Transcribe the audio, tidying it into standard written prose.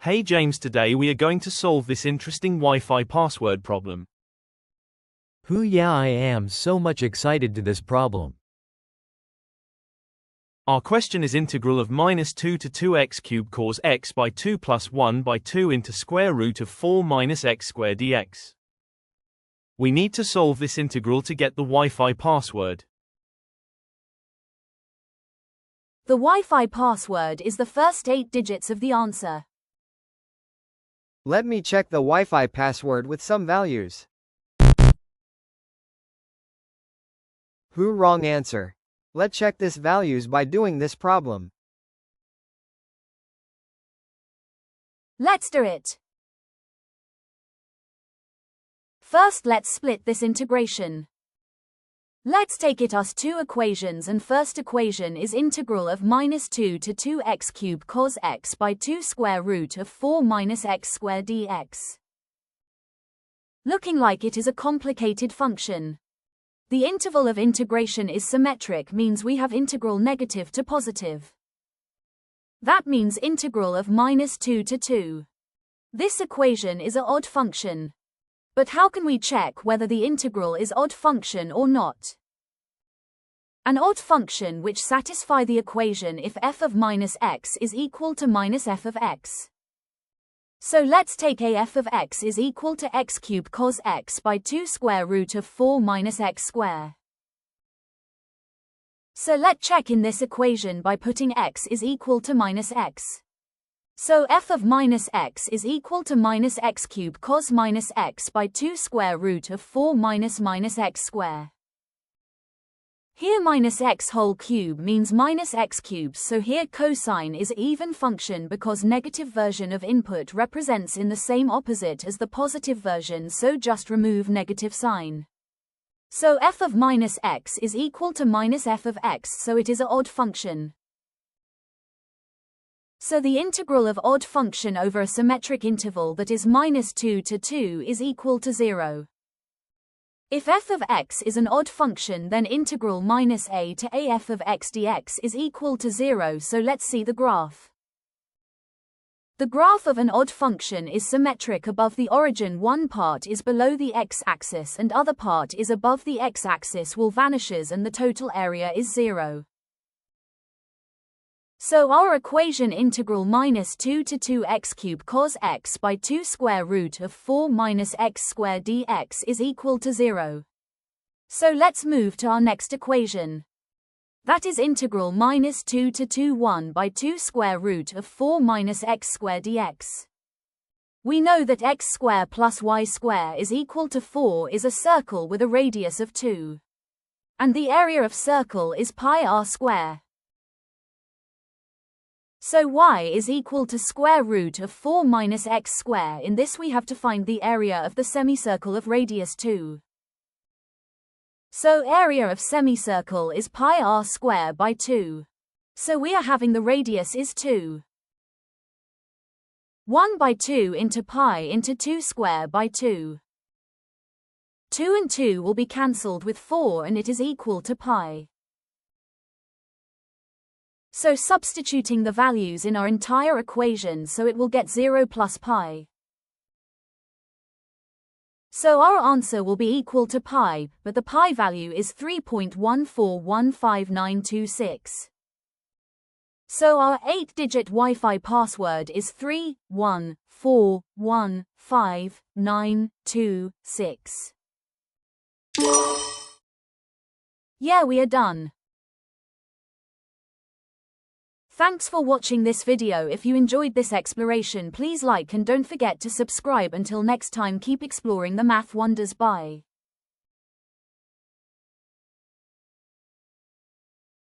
Hey James, today we are going to solve this interesting Wi-Fi password problem. Yeah, I am so much excited to this problem. Our question is integral of -2 to 2x cubed cos x by 2 plus 1 by 2 into square root of 4 minus x squared dx. We need to solve this integral to get the Wi-Fi password. The Wi-Fi password is the first 8 digits of the answer. Let me check the Wi-Fi password with some values. Wrong answer. Let's check this values by doing this problem. Let's do it. First, let's split this integration. Let's take it as two equations, and first equation is integral of -2 to 2x cubed cos x by 2 square root of 4 minus x squared dx. Looking like it is a complicated function. The interval of integration is symmetric, means we have integral negative to positive. That means integral of -2 to 2. This equation is an odd function. But how can we check whether the integral is odd function or not? An odd function which satisfy the equation if f of minus x is equal to minus f of x. So let's take a f of x is equal to x cubed cos x by 2 square root of 4 minus x square. So let's check in this equation by putting x is equal to minus x. So f of minus x is equal to minus x cubed cos minus x by 2 square root of 4 minus x square. Here minus x whole cube means minus x cubed, so here cosine is an even function because negative version of input represents in the same opposite as the positive version, so just remove negative sign. So f of minus x is equal to minus f of x, so it is an odd function. So the integral of odd function over a symmetric interval that is -2 to 2 is equal to 0. If f of x is an odd function, then integral -a to a f of x dx is equal to 0, so let's see the graph. The graph of an odd function is symmetric. Above the origin, one part is below the x-axis and other part is above the x-axis, will vanishes and the total area is 0. So our equation integral -2 to 2x cubed cos x by 2 square root of 4 minus x squared dx is equal to 0. So let's move to our next equation. That is integral -2 to 1 by 2 square root of 4 minus x squared dx. We know that x square plus y square is equal to 4 is a circle with a radius of 2. And the area of circle is pi r square. So y is equal to square root of 4 minus x square. In this we have to find the area of the semicircle of radius 2. So area of semicircle is pi r square by 2. So we are having the radius is 2. 1 by 2 into pi into 2 square by 2. 2 and 2 will be cancelled with 4 and it is equal to pi. So substituting the values in our entire equation, so it will get 0 plus pi. So our answer will be equal to pi, but the pi value is 3.1415926. So our 8-digit Wi-Fi password is 3141596. Yeah, we are done. Thanks for watching this video. If you enjoyed this exploration, please like and don't forget to subscribe. Until next time, keep exploring the math wonders. Bye.